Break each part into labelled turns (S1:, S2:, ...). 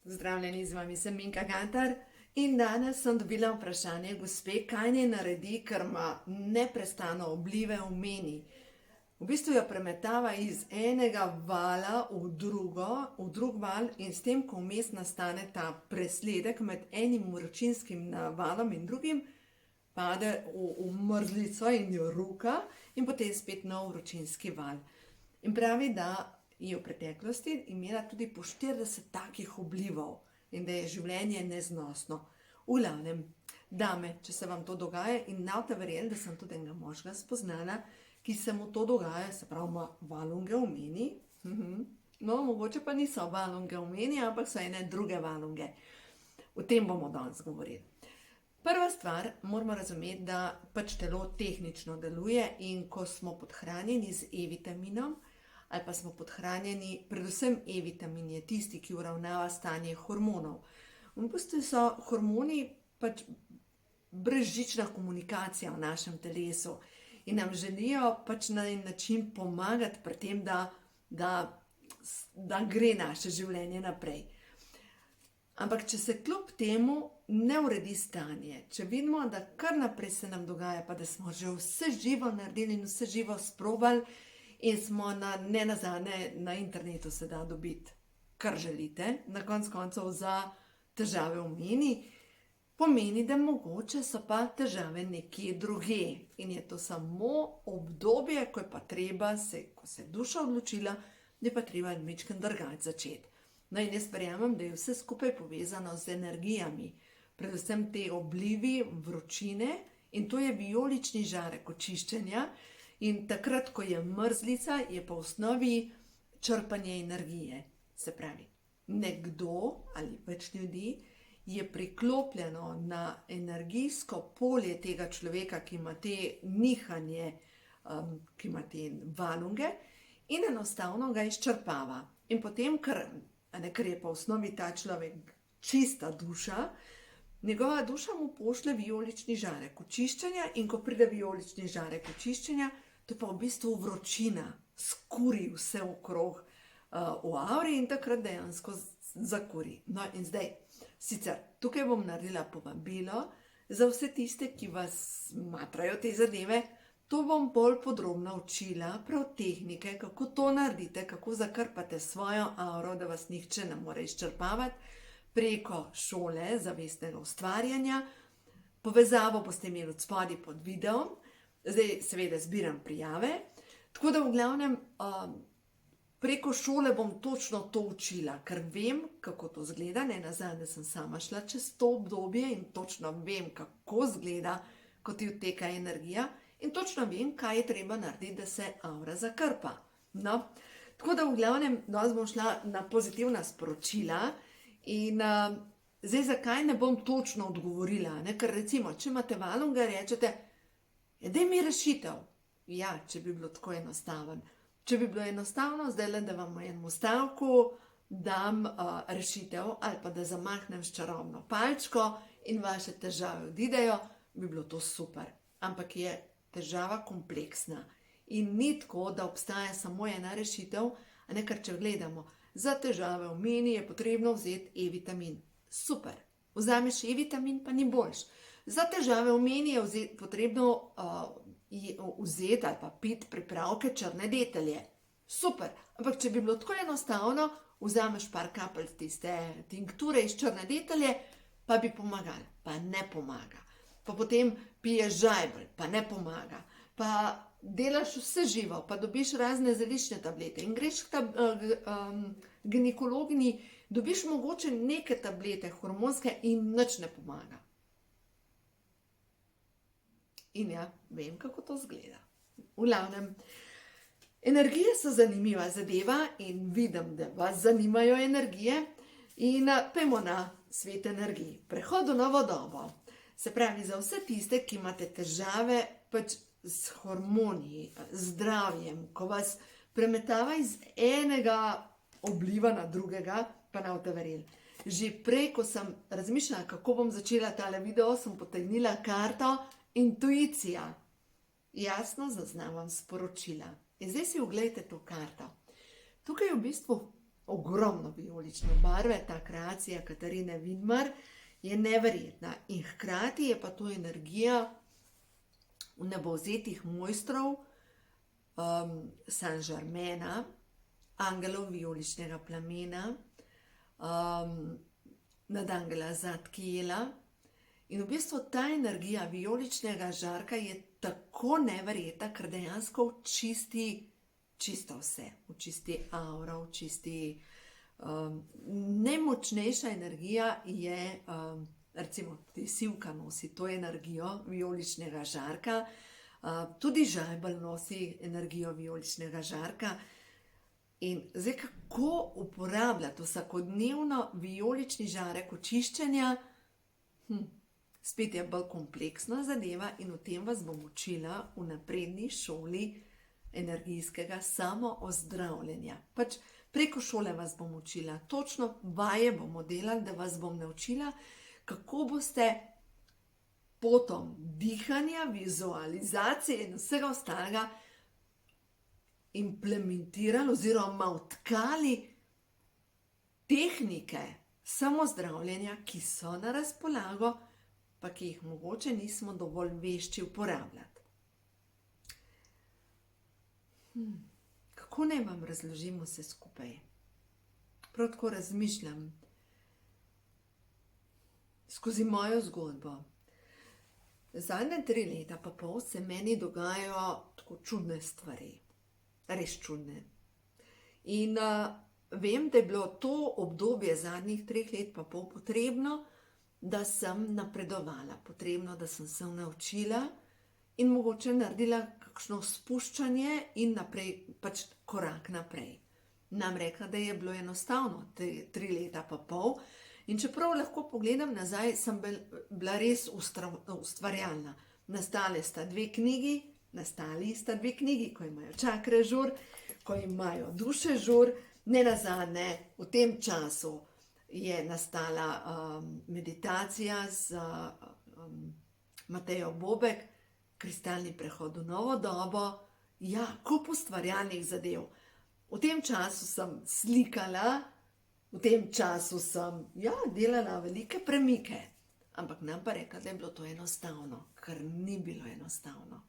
S1: Zdravljeni, z vami sem Minka Gantar in danes sem dobila vprašanje gospe, kaj naj naredi, ker ima neprestano oblive v meni. V bistvu jo premetava iz enega vala v drug val in s tem, ko vmes nastane ta presledek med enim vročinskim valom in drugim, pade v mrzlico in jo ruka in potem spet nov vročinski val. In pravi, da je v preteklosti imela tudi po 40 takih oblivov in da je življenje neznosno. V glavnem, dame, če se vam to dogaja, in ne boste verjeli, da sem tudi enega moškega spoznala, ki se mu to dogaja, se pravi, ima valunge v meni. No, mogoče pa niso valunge v meni, ampak so ene druge valunge. O tem bomo danes govorili. Prva stvar, moramo razumeti, da pač telo tehnično deluje in ko smo podhranjeni z E-vitaminom, ali pa smo podhranjeni, predvsem E-vitamin je tisti, ki uravnava stanje hormonov. V bistvu so hormoni pač brezžična komunikacija v našem telesu in nam želijo pač na en način pomagati pri tem, da gre naše življenje naprej. Ampak če se kljub temu ne uredi stanje, če vidimo, da kar naprej se nam dogaja, pa da smo že vse živo naredili in vse živo sprobali in smo nenazadnje na internetu se da dobiti, kar želite, na koncu koncev za težave v meni, pomeni, da mogoče so pa težave nekje drugje in je to samo obdobje, ko je pa treba, ko se je duša odločila, da je pa treba majčkeno drugače začeti. No in jaz verjamem, da je vse skupaj povezano z energijami, predvsem te oblivi vročine in to je vijolični žarek očiščenja in takrat, ko je mrzlica, je pa v osnovi črpanje energije. Se pravi, nekdo ali več ljudi je priklopljeno na energijsko polje tega človeka, ki ima te nihanje, ki ima te valunge in enostavno ga izčrpava. In potem, ker je pa v osnovi ta človek čista duša, njegova duša mu pošlje vijolični žarek očiščenja in ko pride vijolični žarek očiščenja, to je pa v bistvu vročina, skuri vse okrog v avri in takrat dejansko zakuri. No in zdaj, sicer tukaj bom naredila povabilo za vse tiste, ki vas matrajo te zadeve, to bom bolj podrobno učila, prav tehnike, kako to naredite, kako zakrpate svojo avro, da vas nihče ne more izčrpavati preko šole zavestnega ustvarjanja. Povezavo boste imeli od spodaj pod videom, zdaj seveda zbiram prijave, tako da v glavnem preko šole bom točno to učila, ker vem, kako to zgleda, nenazadnje sem sama šla čez to obdobje in točno vem, kako zgleda, ko ti odteka energija in točno vem, kaj je treba narediti, da se avra zakrpa. No, tako da v glavnem danes bom šla na pozitivna sporočila in zdaj zakaj ne bom točno odgovorila, ne? Ker recimo, če imate valunge, rečete, daj mi rešitev. Ja, če bi bilo tako enostaven. Če bi bilo enostavno, zdaj da vam v enem stavku dam rešitev ali pa da zamahnem s čarobno palčko in vaše težave odidejo, bi bilo to super. Ampak je težava kompleksna in ni tako, da obstaja samo ena rešitev, a ne, ker če gledamo, za težave v meni je potrebno vzeti E-vitamin. Super, vzameš E-vitamin, pa ni boljš. Za težave v meni je potrebno vzeti ali pa piti pripravke črne detelje. Super, ampak če bi bilo tako enostavno, vzameš par kapelj tiste tinkture iz črne detelje, pa bi pomagali, pa ne pomaga. Pa potem piješ žajbelj, pa ne pomaga. Pa delaš vse živo, pa dobiš razne zeliščne tablete in greš k ginekologinji, dobiš mogoče neke tablete hormonske in nič ne pomaga. In ja, vem, kako to zgleda. V glavnem, energije so zanimiva zadeva in vidim, da vas zanimajo energije in pojmo na svet energij. Prehod v novo dobo. Se pravi, za vse tiste, ki imate težave pač s hormoni, zdravjem, ko vas premetava iz enega obliva na drugega, pa ne boste verjeli. Že prej, ko sem razmišljala, kako bom začela tale video, sem potegnila karto Intuicija. Jasno zaznavam sporočila. In zdaj si oglejte to karto. Tukaj v bistvu ogromno vijolične barve, ta kreacija Katarine Vidmar je neverjetna. In hkrati je pa to energija nebovzetih mojstrov Saint-Germaina, angelov vijoličnega plamena, nadangela Zadkiela. In v bistvu ta energija vijoličnega žarka je tako neverjetna, ker dejansko očisti čisto vse. Očisti auro, očisti. Najmočnejša energija je, recimo, sivka nosi to energijo vijoličnega žarka, tudi žajbelj nosi energijo vijoličnega žarka. In zdaj, kako uporabljati vsakodnevno vijolični žarek očiščenja, spet je bolj kompleksna zadeva in o tem vas bom učila v napredni šoli energijskega samoozdravljenja. Pač preko šole vas bom učila, točno vaje bomo delali, da vas bom naučila, kako boste potom dihanja, vizualizacije in vsega ostalega implementirali oziroma odkali tehnike samozdravljenja, ki so na razpolago, pa ki jih mogoče nismo dovolj vešči uporabljati. Kako naj vam razložimo vse skupaj? Prav tako razmišljam skozi mojo zgodbo. Zadnje 3 leta pa pol se meni dogajajo tako čudne stvari. Res čudne. In vem, da je bilo to obdobje zadnjih 3 let pa pol potrebno, da sem napredovala, potrebno, da sem se naučila in mogoče naredila kakšno spuščanje in naprej, pač korak naprej. Nam rekla, da je bilo enostavno 3 leta pa pol in čeprav lahko pogledam nazaj, sem bila res ustvarjalna. Nastali sta 2 knjigi, ko imajo čakre žur, ko imajo duše žur, nenazadnje v tem času je nastala meditacija z Matejo Bobek, kristalni prehod v novo dobo, ja, kup ustvarjalnih zadev. V tem času sem slikala, v tem času sem, ja, delala velike premike, ampak nam pa rekla, da je bilo to enostavno, ker ni bilo enostavno.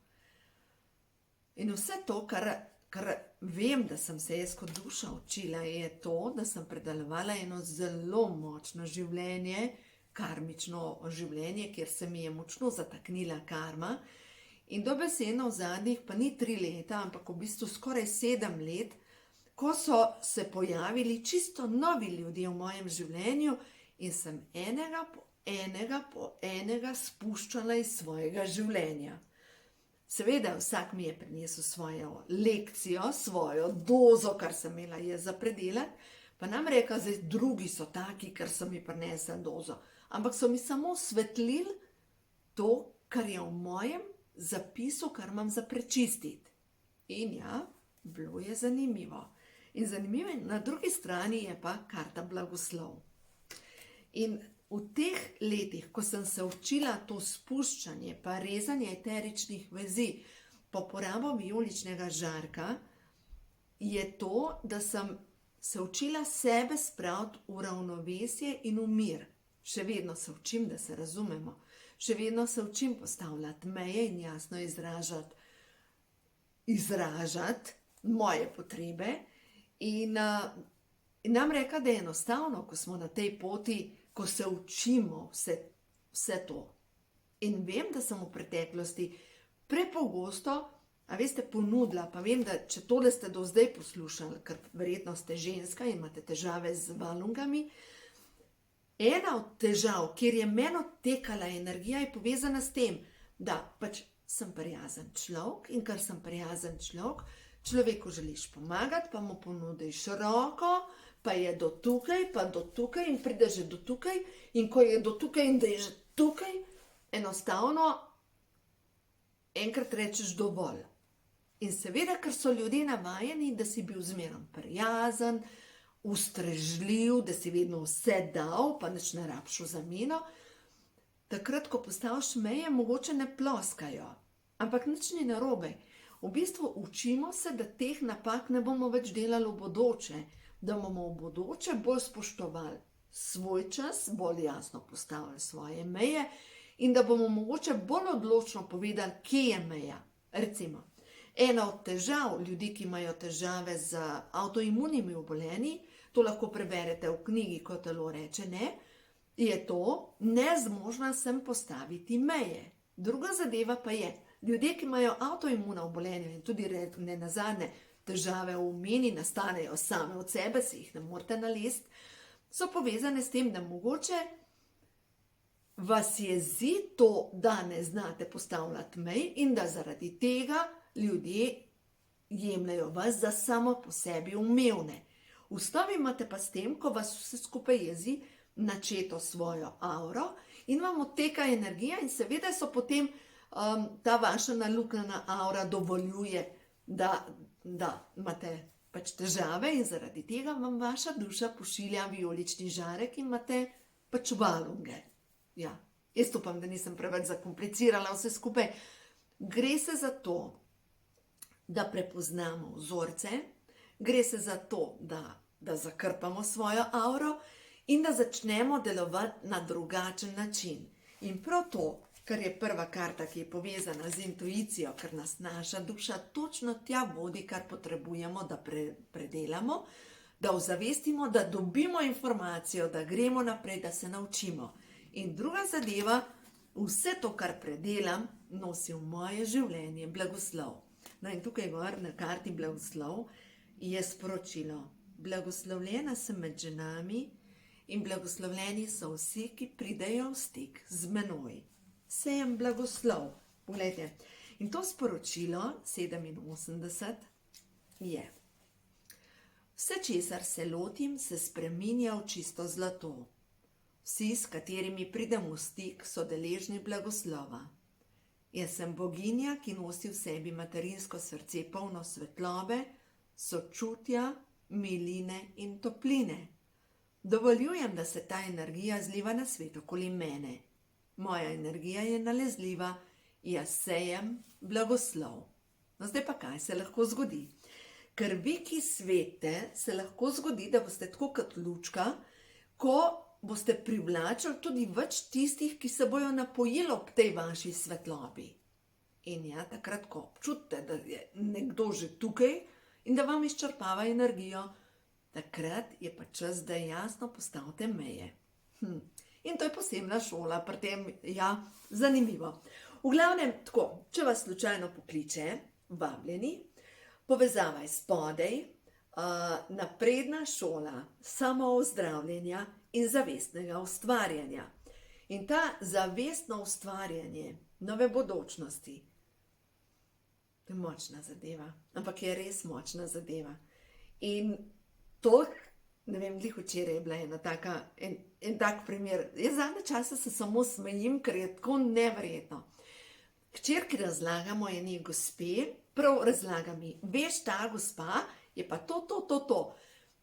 S1: In vse to, kar vem, da sem se jaz kot duša učila, je to, da sem predelovala eno zelo močno življenje, karmično življenje, kjer se mi je močno zataknila karma. In dobesedno v zadnjih, pa ni 3 leta, ampak v bistvu skoraj 7 let, ko so se pojavili čisto novi ljudje v mojem življenju in sem enega po enega spuščala iz svojega življenja. Seveda, vsak mi je prinesel svojo lekcijo, svojo dozo, kar sem imela jaz za predelati, pa nam reka, zdaj drugi so taki, ker so mi prinesli dozo. Ampak so mi samo osvetlili to, kar je v mojem zapisu, kar imam za prečistiti. In ja, bilo je zanimivo. In zanimivo je, na drugi strani je pa karta blagoslov. In v teh letih, ko sem se učila to spuščanje, pa rezanje eteričnih vezi, po uporabo vijoličnega žarka, je to, da sem se učila sebe spraviti v ravnovesje in v mir. Še vedno se učim, da se razumemo. Še vedno se učim postavljati meje in jasno izražati moje potrebe. In nam reka, da je enostavno, ko smo na tej poti, ko se učimo vse to. In vem, da sem v preteklosti prepogosto, a veste, ponudila, pa vem, da če tole ste do zdaj poslušali, ker verjetno ste ženska in imate težave z valungami, ena od težav, kjer je meni odtekala energija, je povezana s tem, da pač sem prijazen človek in ker sem prijazen človek, človeku želiš pomagati, pa mu ponudiš roko, pa je do tukaj, pa do tukaj in pride že do tukaj in ko je do tukaj in da je že tukaj, enostavno enkrat rečeš dovolj. In seveda, ker so ljudje navajeni, da si bil zmeraj prijazen, ustrežljiv, da si vedno vse dal, pa nič ne rabiš v zameno, takrat, ko postaviš meje, mogoče ne ploskajo, ampak nič ni narobe. V bistvu učimo se, da teh napak ne bomo več delali v bodoče. da bomo v bodoče bolj spoštovali svoj čas, bolj jasno postavili svoje meje in da bomo mogoče bolj odločno povedali, kje je meja. Recimo, ena od težav ljudi, ki imajo težave z avtoimunimi obolenji, to lahko preberete v knjigi Ko telo reče ne, je to, nezmožna sem postaviti meje. Druga zadeva pa je, ljudje, ki imajo avtoimuna obolenja in tudi ne nazadnje težave v meni nastanejo same od sebe, si jih ne morete nalesti, so povezane s tem, da mogoče vas jezi to, da ne znate postavljati mej in da zaradi tega ljudje jemljajo vas za samo po sebi umevne. V osnovi imate pa s tem, ko vas vse skupaj jezi, načeto svojo auro in vam odteka energija in seveda so potem ta vaša naluknjena aura dovoljuje, da imate pač težave in zaradi tega vam vaša duša pošilja vijolični žarek in imate pač valunge. Ja, jaz upam, da nisem preveč zakomplicirala vse skupaj. Gre se za to, da prepoznamo vzorce, gre se za to, da zakrpamo svojo auro in da začnemo delovati na drugačen način. In prav to, kar je prva karta, ki je povezana z intuicijo, ker nas naša duša točno tja vodi, kar potrebujemo, da predelamo, da ozavestimo, da dobimo informacijo, da gremo naprej, da se naučimo. In druga zadeva, vse to, kar predelam, nosi v moje življenje blagoslov. No in tukaj gor na karti blagoslov je sporočilo: blagoslovljena sem med ženami in blagoslovljeni so vsi, ki pridejo v stik z menoj. Sejem blagoslov. Poglejte, in to sporočilo 87 je: vse, česar se lotim, se spreminja v čisto zlato. Vsi, s katerimi pridem v stik, so deležni blagoslova. Jaz sem boginja, ki nosi v sebi materinsko srce polno svetlobe, sočutja, miline in topline. Dovoljujem, da se ta energija zliva na svet okoli mene. Moja energija je nalezljiva, jaz sejem blagoslov. No zdaj pa kaj se lahko zgodi? Ker vi, ki svete, se lahko zgodi, da boste tako kot lučka, ko boste privlačili tudi več tistih, ki se bojo napojili ob tej vaši svetlobi. In ja, takrat, ko občutite, da je nekdo že tukaj in da vam izčrpava energijo, takrat je pa čas, da jasno postavite meje. In to je posebna šola, pri tem, ja, zanimivo. V glavnem, tako, če vas slučajno pokliče, vabljeni, povezava je spodaj, napredna šola samoozdravljenja in zavestnega ustvarjanja. In ta zavestno ustvarjanje nove bodočnosti, to je močna zadeva, ampak je res močna zadeva. In to, ne vem, glih včeraj je bila en tak primer. Jaz zadnje čase se samo smejim, ker je tako neverjetno. Hčerki razlagamo eni gospe, prav razlaga mi, veš, ta gospa je pa to.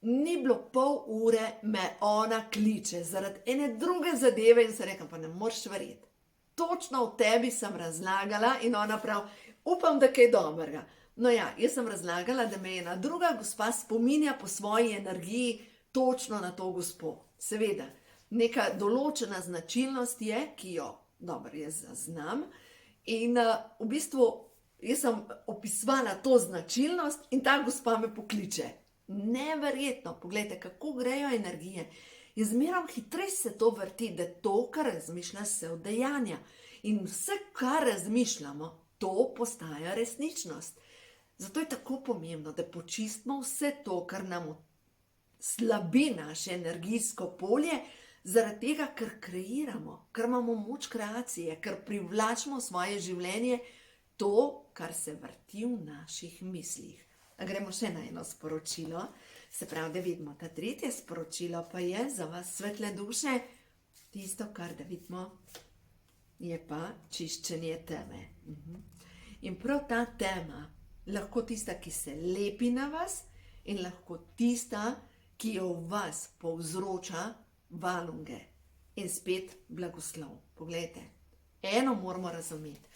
S1: Ni bilo pol ure, me ona kliče zaradi ene druge zadeve in se rekam, pa ne moreš verjeti. Točno o tebi sem razlagala in ona prav, upam, da kaj dobrega. No ja, jaz sem razlagala, da me ena druga gospa spominja po svoji energiji točno na to gospo. Seveda, neka določena značilnost je, ki jo, dobro, jaz zaznam in v bistvu jaz sem opisovala to značilnost in ta gospa me pokliče. Neverjetno, poglejte, kako grejo energije. In zmerom hitreje se to vrti, da to, kar razmišljaš, se udejanja. In vse, kar razmišljamo, to postaja resničnost. Zato je tako pomembno, da počistimo vse to, kar nam slabi naše energijsko polje, zaradi tega, ker kreiramo, ker imamo moč kreacije, ker privlačimo v svoje življenje to, kar se vrti v naših mislih. A gremo še na eno sporočilo, se pravi, da vidimo ta tretje sporočilo, pa je za vas svetle duše, tisto, kar da vidimo, je pa čiščenje teme. In prav ta tema, lahko tista, ki se lepi na vas in lahko tista, ki jo v vas povzroča valunge. In spet blagoslov. Poglejte, eno moramo razumeti.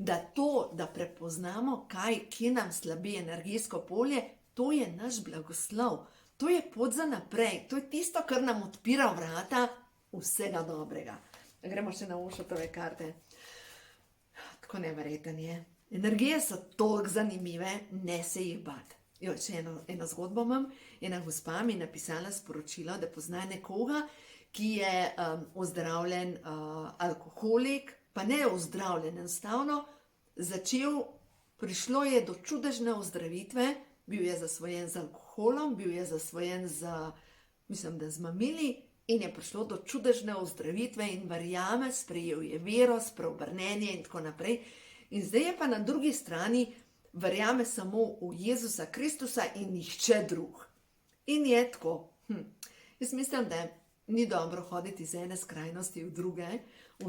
S1: Da to, da prepoznamo, kje nam slabi energijsko polje, to je naš blagoslov. To je pot za naprej, to je tisto, kar nam odpira vrata vsega dobrega. Gremo še na Oshotove karte. Tako neverjeten je. Energije so toliko zanimive, ne se jih bati. Še eno zgodbo imam. Ena gospa mi je napisala sporočilo, da pozna nekoga, ki je ozdravljen alkoholik, pa ne ozdravljen, enostavno prišlo je do čudežne ozdravitve, bil je zasvojen z alkoholom, bil je zasvojen mislim, da z mamili in je prišlo do čudežne ozdravitve in verjame, sprejel je vero, spreobrnenje in tako naprej. In zdaj je pa na drugi strani verjame samo v Jezusa Kristusa in nihče drug. In je tako. Jaz mislim, da ni dobro hoditi iz ene skrajnosti v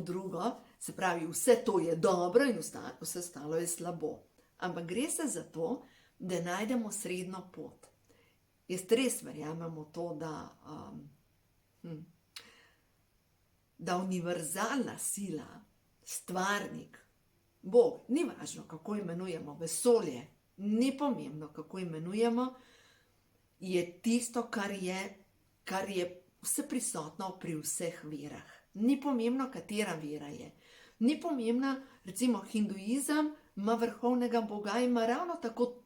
S1: drugo, se pravi, vse to je dobro in vse ostalo je slabo. Ampak gre se za to, da najdemo srednjo pot. Jaz res verjamem v to, da univerzalna sila, stvarnik, Bog, ni važno, kako imenujemo, vesolje, ni pomembno, kako imenujemo, je tisto, kar je vse prisotno pri vseh verah. Ni pomembno, katera vera je. Ni pomembno, recimo hinduizem ima vrhovnega boga, ima ravno tako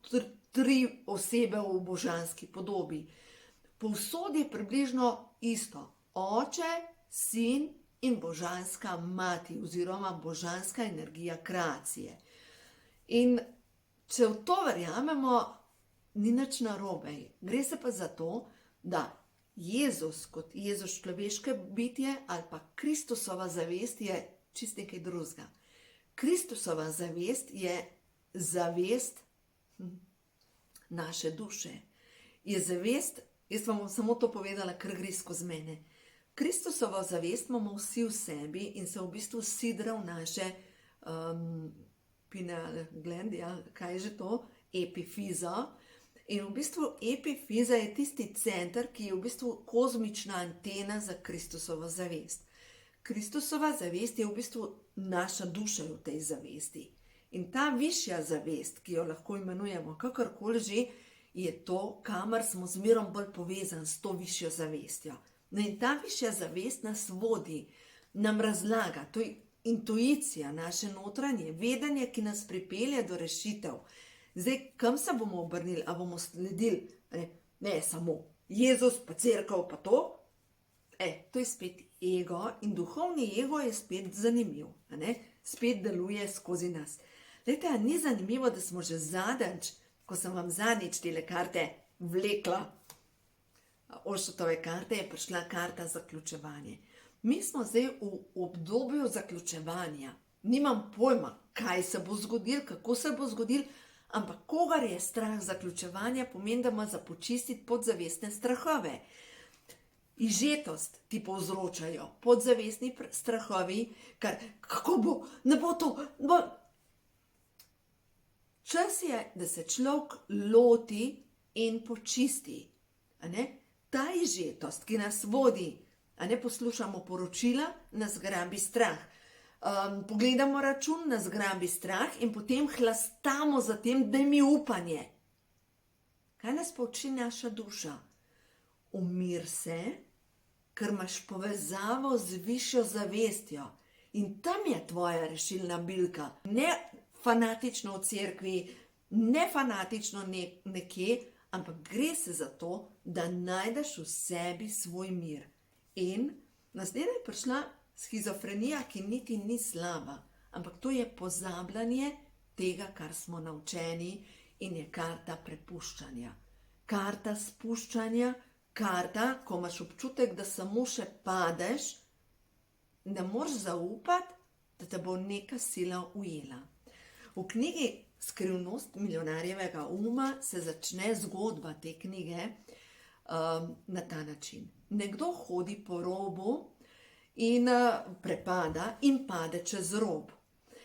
S1: 3 osebe v božanski podobi. Povsod je približno isto. Oče, sin in božanska mati oziroma božanska energija kreacije. In če v to verjamemo, ni nič narobe. Gre se pa za to, da Jezus kot Jezus človeške bitje ali pa Kristusova zavest je čist nekaj drugega. Kristusova zavest je zavest naše duše. Je zavest, jaz vam bom samo to povedala, ker gre skozi mene. Kristusovo zavest imamo vsi v sebi in se v bistvu sidra v naše pineal gland, kaj je že to? Epifizo. In v bistvu epifiza je tisti center, ki je v bistvu kozmična antena za Kristusovo zavest. Kristusova zavest je v bistvu naša duša v tej zavesti. In ta višja zavest, ki jo lahko imenujemo kakorkoli že, je to, kamor smo zmerom bolj povezani s to višjo zavestjo. No in ta višja zavest nas vodi, nam razlaga, to je intuicija, naše notranje vedenje, ki nas pripelje do rešitev. Zdaj, kam se bomo obrnili, a bomo sledili, ne samo Jezus, pa cerkev, pa to? To je spet ego in duhovni ego je spet zanimiv, spet deluje skozi nas. Glejte, a ni zanimivo, da smo že zadnjič, ko sem vam zadnjič tele karte vlekla, Oshotove karte, je prišla karta zaključevanje. Mi smo zdaj v obdobju zaključevanja. Nimam pojma, kaj se bo zgodilo, kako se bo zgodilo, ampak kogar je strah zaključevanja, pomeni, da ima za počistiti podzavestne strahove. Izžetost ti povzročajo podzavestni strahovi, kako bo, ne bo to, bo. Čas je, da se človek loti in počisti. Ta izžetost, ki nas vodi, poslušamo poročila, nas grabi strah. Pogledamo račun, nas grabi strah in potem hlastamo za tem, da mi upanje. Kaj nas pouči naša duša? Umir se, ker imaš povezavo z višjo zavestjo. In tam je tvoja rešilna bilka. Ne fanatično v cerkvi, ne fanatično nekje, ampak gre se za to, da najdeš v sebi svoj mir. In naslednja je prišla shizofrenija, ki niti ni slaba, ampak to je pozabljanje tega, kar smo naučeni in je karta prepuščanja. Karta spuščanja, karta, ko imaš občutek, da samo še padeš, ne moreš zaupati, da te bo neka sila ujela. V knjigi Skrivnost milijonarjevega uma se začne zgodba te knjige na ta način. Nekdo hodi po robu in prepada in pade čez rob.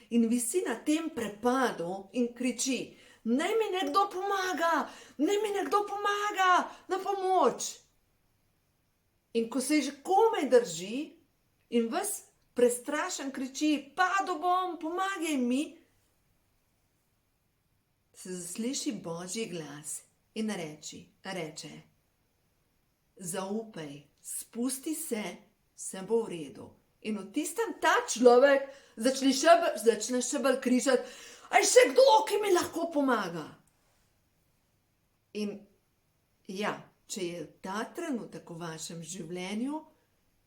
S1: In visi na tem prepadu in kriči: naj mi nekdo pomaga, naj mi nekdo pomaga, na pomoč. In ko se že komaj drži in ves prestrašen kriči: padel bom, pomagaj mi, se zasliši Božji glas in reče: zaupaj, spusti se, vse bo v redu. In v tistem ta človek začne še bolj kričati, a je še kdo, ki mi lahko pomaga? In ja, če je ta trenutek v vašem življenju,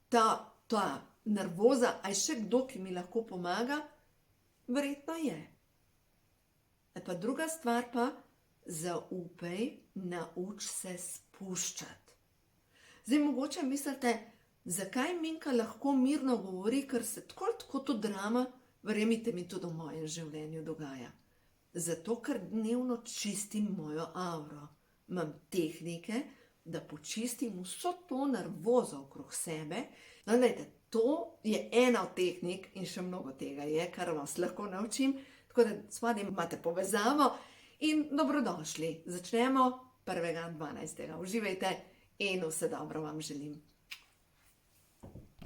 S1: ta nervoza, a je še kdo, ki mi lahko pomaga, verjetno je. Pa druga stvar pa, zaupaj, nauč se spuščati. Zdaj mogoče mislite, zakaj Minka lahko mirno govori, ker se tako to drama, verjemite mi, tudi v mojem življenju dogaja. Zato, ker dnevno čistim mojo avro. Imam tehnike, da počistim vso to nervozo okrog sebe. No, dajte, to je ena od tehnik in še mnogo tega je, kar vas lahko naučim. Tako da spodaj imate povezavo in dobrodošli. Začnemo 1.12. Uživajte in vse dobro vam želim.